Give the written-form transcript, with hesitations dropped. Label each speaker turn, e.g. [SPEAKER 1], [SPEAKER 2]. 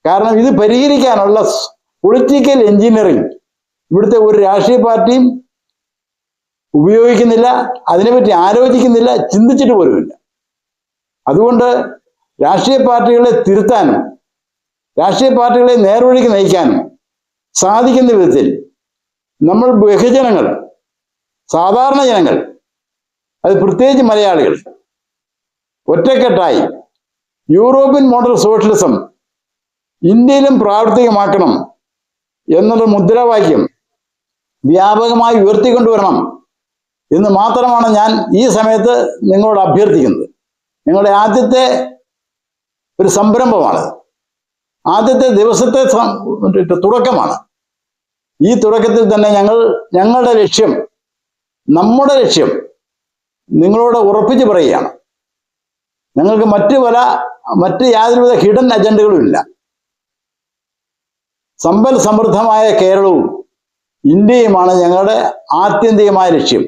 [SPEAKER 1] കാരണം ഇത് പരിഹരിക്കാനുള്ള പൊളിറ്റിക്കൽ എഞ്ചിനീയറിംഗ് ഇവിടുത്തെ ഒരു രാഷ്ട്രീയ പാർട്ടിയും ഉപയോഗിക്കുന്നില്ല, അതിനെപ്പറ്റി ആലോചിക്കുന്നില്ല, ചിന്തിച്ചിട്ട് പോലുമില്ല. അതുകൊണ്ട് രാഷ്ട്രീയ പാർട്ടികളെ തിരുത്താനും രാഷ്ട്രീയ പാർട്ടികളെ നേർവഴിക്ക് നയിക്കാനും സാധിക്കുന്ന വിധത്തിൽ നമ്മൾ ബഹുജനങ്ങൾ, സാധാരണ ജനങ്ങൾ, അത് പ്രത്യേകിച്ച് മലയാളികൾ ഒറ്റക്കെട്ടായി യൂറോപ്യൻ മോഡൽ സോഷ്യലിസം ഇന്ത്യയിലും പ്രാവർത്തികമാക്കണം എന്നുള്ള മുദ്രാവാക്യം വ്യാപകമായി ഉയർത്തിക്കൊണ്ടുവരണം എന്ന് മാത്രമാണ് ഞാൻ ഈ സമയത്ത് നിങ്ങളോട് അഭ്യർത്ഥിക്കുന്നത്. നിങ്ങളുടെ ആദ്യത്തെ ഒരു സംരംഭമാണ്, ആദ്യത്തെ ദിവസത്തെ തുടക്കമാണ്. ഈ തുടക്കത്തിൽ തന്നെ ഞങ്ങളുടെ ലക്ഷ്യം, നമ്മുടെ ലക്ഷ്യം നിങ്ങളോട് ഉറപ്പിച്ച് പറയുകയാണ്. ഞങ്ങൾക്ക് മറ്റ് യാതൊരുവിധ ഹിഡൻ അജണ്ടകളും ഇല്ല. സമ്പൽ സമൃദ്ധമായ കേരളവും ഇന്ത്യയുമാണ് ഞങ്ങളുടെ ആത്യന്തികമായ ലക്ഷ്യം.